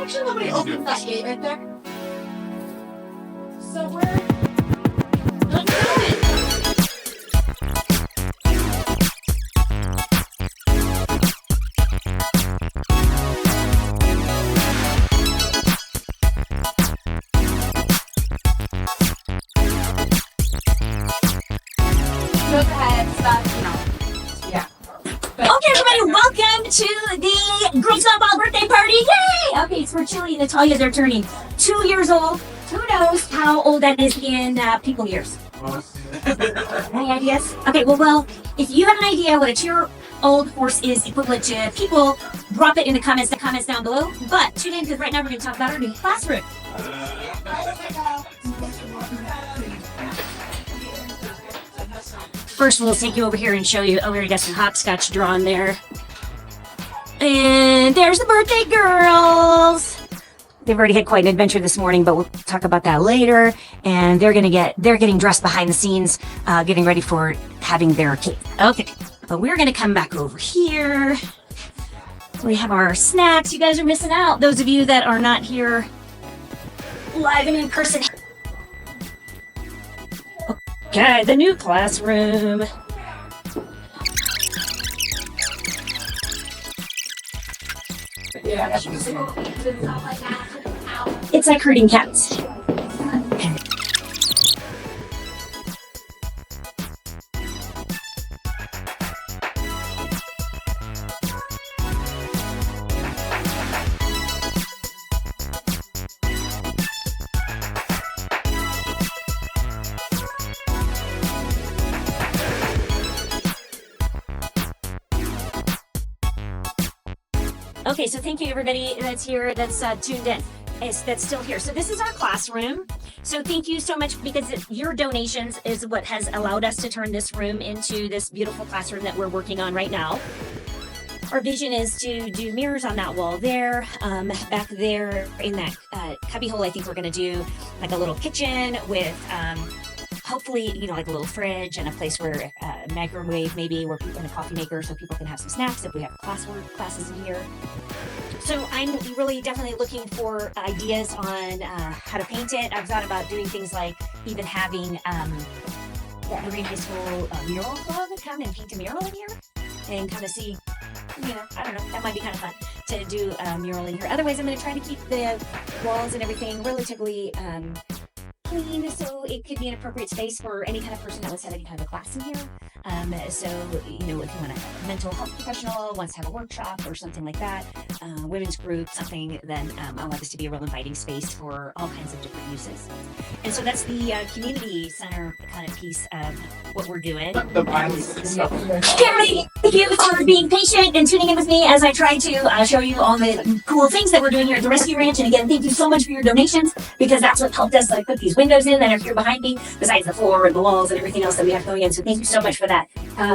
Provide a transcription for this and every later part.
actually nobody opens that gate right there. So we're let's do it. Go ahead, stop, yeah. Okay, everybody, welcome to the Girl Scout Ball birthday party. Yay! Okay, it's for Chilli and Natalia. They're turning 2 years old. Who knows how old that is in people years? Any ideas? Okay, well, if you have an idea what a 2-year-old horse is equivalent to people, drop it in the comments down below. But tune in because right now we're going to talk about our new classroom. First, we'll take you over here and show you. Oh, we already got some hopscotch drawn there. And there's the birthday girls. They've already had quite an adventure this morning, but we'll talk about that later. And they're getting dressed behind the scenes, getting ready for having their cake. Okay, but we're gonna come back over here. We have our snacks. You guys are missing out. Those of you that are not here live and in person. Okay, the new classroom. It's like herding cats. Okay, so thank you everybody that's here, that's tuned in, that's still here. So this is our classroom. So thank you so much because your donations is what has allowed us to turn this room into this beautiful classroom that we're working on right now. Our vision is to do mirrors on that wall there. Back there in that cubby hole, I think we're gonna do like a little kitchen with hopefully, like a little fridge and a place where microwave maybe, where people, and a coffee maker so people can have some snacks if we have classes in here. So I'm really definitely looking for ideas on how to paint it. I've thought about doing things like even having the Marine High School mural club come and paint a mural in here and kind of see, I don't know, that might be kind of fun to do a mural in here. Otherwise, I'm going to try to keep the walls and everything relatively clean, so it could be an appropriate space for any kind of person that wants to have any kind of a class in here. So, if you want a mental health professional, wants to have a workshop or something like that, women's group, something, then I want this to be a real inviting space for all kinds of different uses. And so that's the community center kind of piece of what we're doing. Okay, everybody, thank you for being patient and tuning in with me as I try to show you all the cool things that we're doing here at the Rescue Ranch. And again, thank you so much for your donations, because that's what helped us put these windows in that are here behind me, besides the floor and the walls and everything else that we have going in. So thank you so much for that.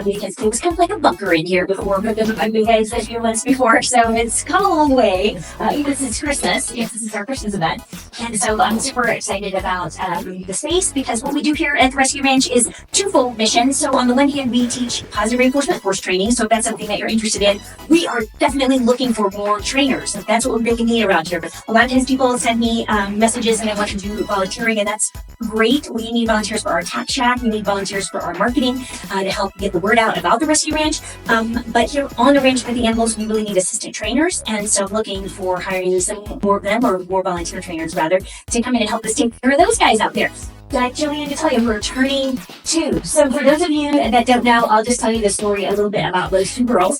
Because it was kind of like a bunker in here before, but I've been guys a few months before, so it's come a long way. This is Christmas. Yes, this is our Christmas event. And so I'm super excited about the space, because what we do here at the Rescue Ranch is twofold mission. So on the one hand, we teach positive reinforcement horse training. So if that's something that you're interested in, we are definitely looking for more trainers. So that's what we're making need around here. But a lot of times people send me messages and they want to do volunteering, and that's great. We need volunteers for our tack shack. We need volunteers for our marketing to help get the word out about the Rescue Ranch. But here on the ranch with the animals, we really need assistant trainers. And so I'm looking for hiring some more of them, or more volunteer trainers rather, to come in and help us take care of those guys out there. Like Chilli and Natalia, we're turning 2. So for those of you that don't know, I'll just tell you the story a little bit about those 2 girls.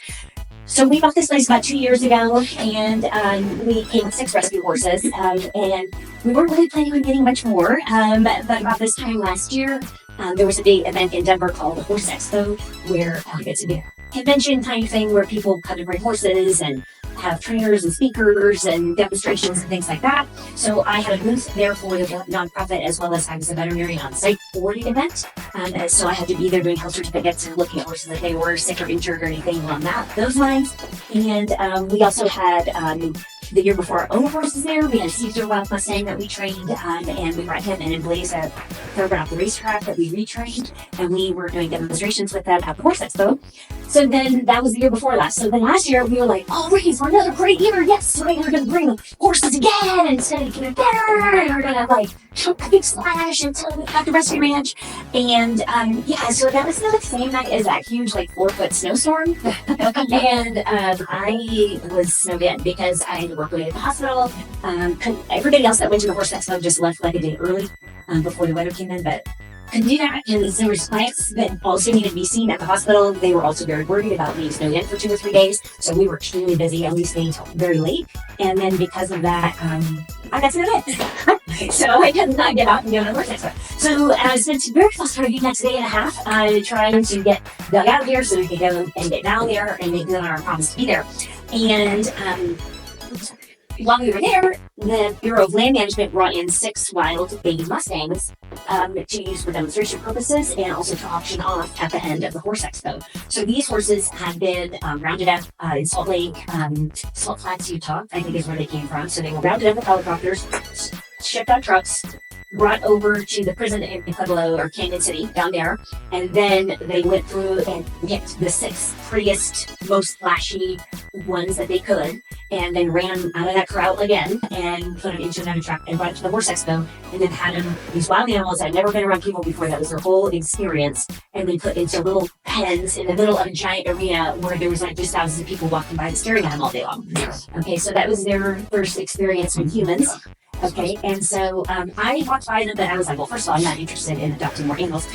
So we bought this place about 2 years ago, and we came with 6 rescue horses, and we weren't really planning on getting much more, but about this time last year, there was a big event in Denver called the Horse Expo, where it's a big convention kind of thing where people come to bring horses and have trainers and speakers and demonstrations and things like that. So I had a booth there for the nonprofit, as well as I was a veterinarian on site for the event. So I had to be there doing health certificates and looking at horses if they were sick or injured or anything along those lines. And we also had the year before our own horses there. We had a Caesar Wild Mustang that we trained, and we brought him in and Blaze at thoroughbred off the racetrack that we retrained, and we were doing demonstrations with them at the Horse Expo. So then that was the year before last. So then last year we were like, oh, ready for another great year. Yes, right, we're going to bring the horses again and it's going to get better. And we're going to like shoot a big splash until we got the rescue ranch. And yeah, so that was the same night as that huge like 4-foot snowstorm. And I was snowed because I had to work away at the hospital. Everybody else that went to the horse expo just left like a day early before the weather came in, but couldn't do that because there was clients that also needed to be seen at the hospital. They were also very worried about being snowed in for 2 or 3 days. So we were extremely busy, at least staying until very late. And then because of that, I got snowed in. So I could not get out and go to the horse expo. So I spent very frustrated the next day and a half trying to get dug out of here so we could go and get down there and make good on our promise to be there. And while we were there, the Bureau of Land Management brought in 6 wild baby Mustangs to use for demonstration purposes and also to auction off at the end of the horse expo. So these horses had been rounded up in Salt Lake, Salt Flats, Utah, I think is where they came from. So they were rounded up with helicopters, shipped on trucks, brought over to the prison in Pueblo or Canyon City down there, and then they went through and picked the 6 prettiest, most flashy ones that they could, and then ran them out of that corral again and put them into another truck and brought it to the horse expo, and then had them, these wild animals that had never been around people before, that was their whole experience, and they put into little pens in the middle of a giant arena where there was like just thousands of people walking by and staring at them all day long. Okay, so that was their first experience with humans. Okay, and so I walked by them, but I was like, well, first of all, I'm not interested in adopting more animals.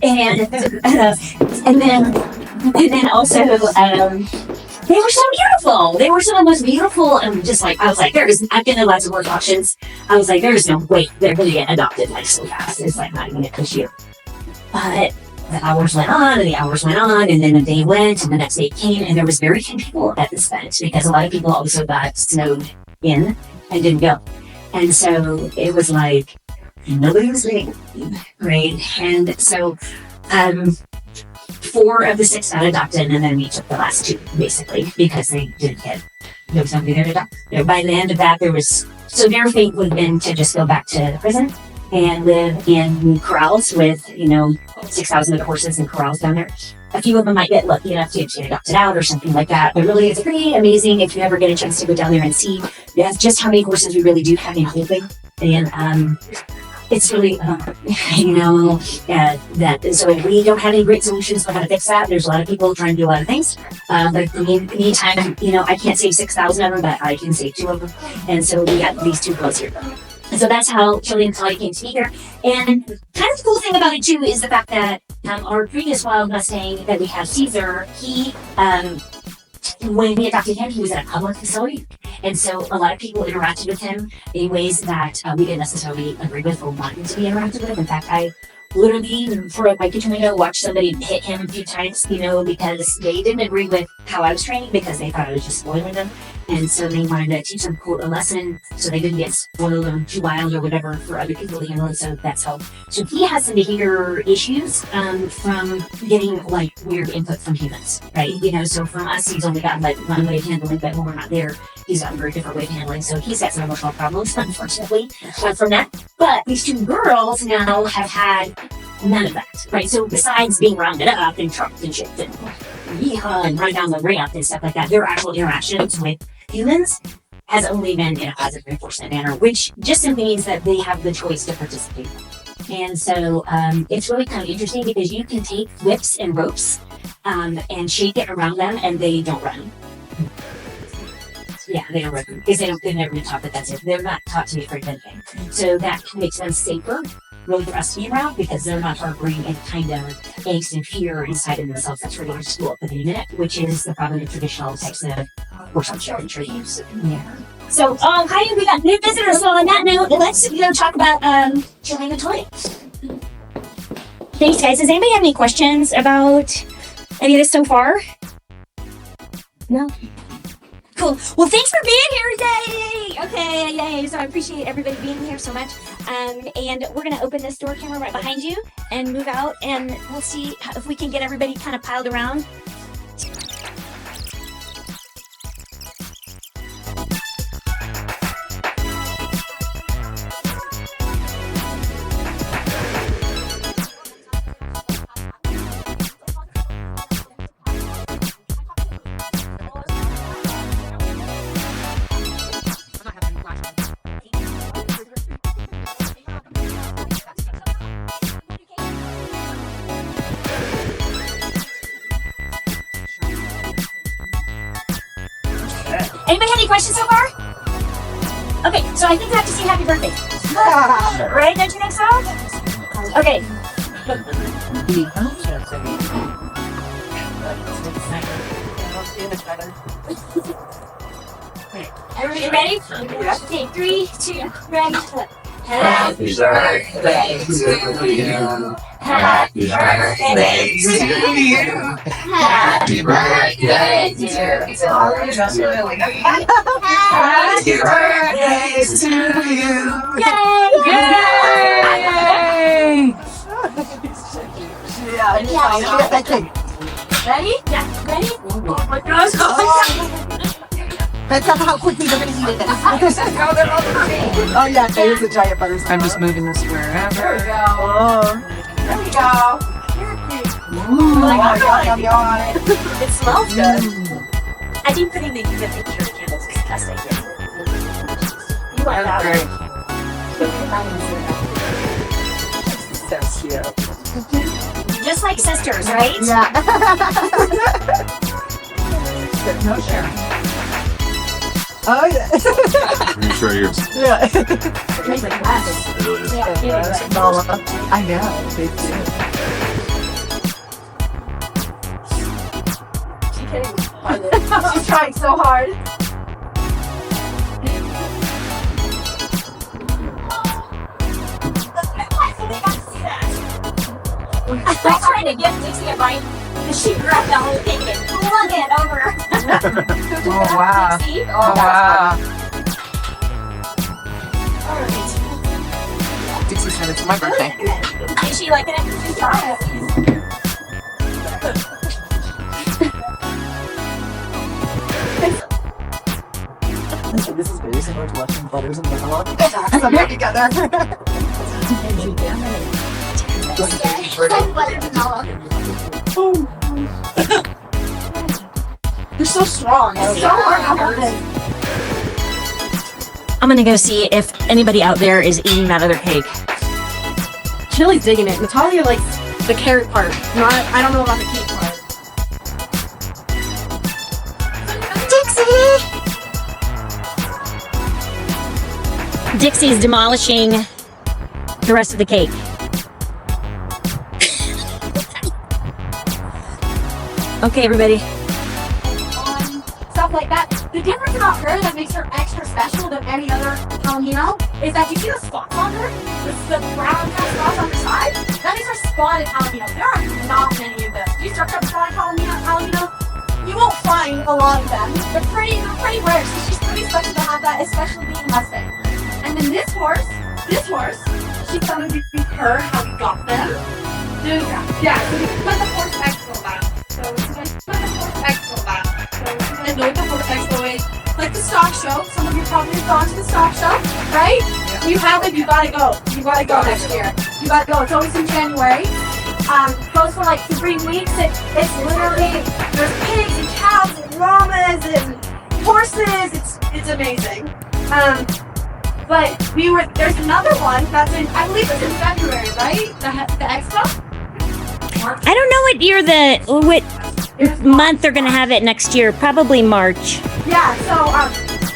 and then also, they were so beautiful. They were some of the most beautiful, just like, I was like, I've been in lots of horse auctions. I was like, there's no way they're going to get adopted like so fast. It's like not even this year. But the hours went on and the hours went on, and then the day went and the next day came, and there was very few people at this event because a lot of people also got snowed in and didn't go. And so it was like nobody was there, right? And so 4 of the 6 got adopted, and then we took the last 2 basically because they didn't get, there was nobody there to adopt. By the end of that, so their fate would have been to just go back to the prison and live in corrals with 6,000 of the horses in corrals down there. A few of them might get lucky enough to get adopted out or something like that. But really, it's pretty amazing if you ever get a chance to go down there and see just how many horses we really do have in holding. And it's really, so we don't have any great solutions for how to fix that. There's a lot of people trying to do a lot of things. But in the meantime, I can't save 6,000 of them, but I can save 2 of them. And so we got these 2 girls here. So that's how Chilli and Natalia came to be here. And kind of the cool thing about it too is the fact that our previous wild Mustang that we have, Caesar, he, when we adopted him, he was at a public facility. And so a lot of people interacted with him in ways that we didn't necessarily agree with or want him to be interacted with. In fact, I literally, for my kitchen window, watched somebody hit him a few times, because they didn't agree with how I was training because they thought I was just spoiling them. And so they wanted to teach them a lesson so they didn't get spoiled or too wild or whatever for other people to handle. And so that's how. So he has some behavior issues from getting like weird input from humans, right? So from us, he's only got like one way of handling, but when we're not there, he's got a very different way of handling. So he's got some emotional problems, unfortunately, from that. But these 2 girls now have had none of that, right? So besides being rounded up and trucked and shipped and yeehaw and run down the ramp and stuff like that, their actual interactions with humans has only been in a positive reinforcement manner, which just simply means that they have the choice to participate. And so it's really kind of interesting because you can take whips and ropes and shake it around them and they don't run. Yeah, they don't run because they've never been taught that that's it. They're not taught to be afraid of anything. So that makes them safer, really, for us to be around because they're not harboring any kind of angst and fear inside of themselves that's ready to school up in a minute, which is the problem in traditional types of workshop and trees. Yeah. So, hi, we got new visitors. So on that note, let's talk about Chilli and Natalia. Thanks, guys. Does anybody have any questions about any of this so far? No. Cool. Well, thanks for being here. Yay! Okay, yay. So I appreciate everybody being here so much. And we're going to open this door camera right behind you and move out, and we'll see if we can get everybody kind of piled around. Anybody have any questions so far? Okay, so I think I have to say happy birthday. Right? Don't you think so? Okay. Everybody ready? Okay, 3, 2, ready. Happy birthday to you. Happy birthday to you. Happy birthday to you. Happy birthday to you. Yay! Ready? Yeah. Ready? Oh my gosh. That's not how quickly they're going to eat it. Oh yeah, there's a giant butterscotch. I'm just moving this wherever. There we go. Oh. There we go. Oh my god. It smells good. I think putting the picture candles is disgusting. You want that Great. So cute. Just like sisters, right? Yeah. No sharing. Oh yeah. I'm sure yours. Yeah. Yeah. Mama. I know. They do. She's trying so hard. I'm trying to get Dixie a bite because she grabbed the whole thing and flung it over. Oh wow. Dixie. Oh wow. Alright. Dixie said it's my birthday. Is she liking it? She's trying. This is very similar to watching Butters and Vanilla. Somewhere together. You're so strong. It's so hard. I'm gonna go see if anybody out there is eating that other cake. Chilli's digging it. Natalia likes the carrot part. I don't know about the cake part. Dixie's demolishing the rest of the cake. Okay, everybody. Stuff like that. The difference about her that makes her extra special than any other Palomino is that you see the spots on her? The brown kind of spots on her side? That makes her spotted Palomino. There are not many of them. Do you search up spotted Palomino? You won't find a lot of them. They're pretty rare, so she's pretty special to have that, especially being Mustang. And then this horse, she's gonna do her how we got them. Yeah, so we put the horse expo back. So we're gonna put the horse expo back. So we're gonna do the horse expo is like the stock show. Some of you probably have gone to the stock show, right? Yeah. You haven't, you gotta go. You gotta go next year. You gotta go. It's always in January. Goes for like 3 weeks. It's literally, there's pigs and cows and llamas and horses. It's amazing. But there's another one that's in, I believe it's in February, right? The expo? I don't know what month they're gonna have it next year. Probably March. Yeah, so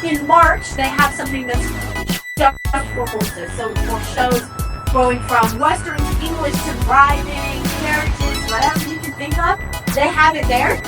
in March they have something that's just for horses. So for shows going from Western to English to riding, carriages, whatever you can think of, they have it there.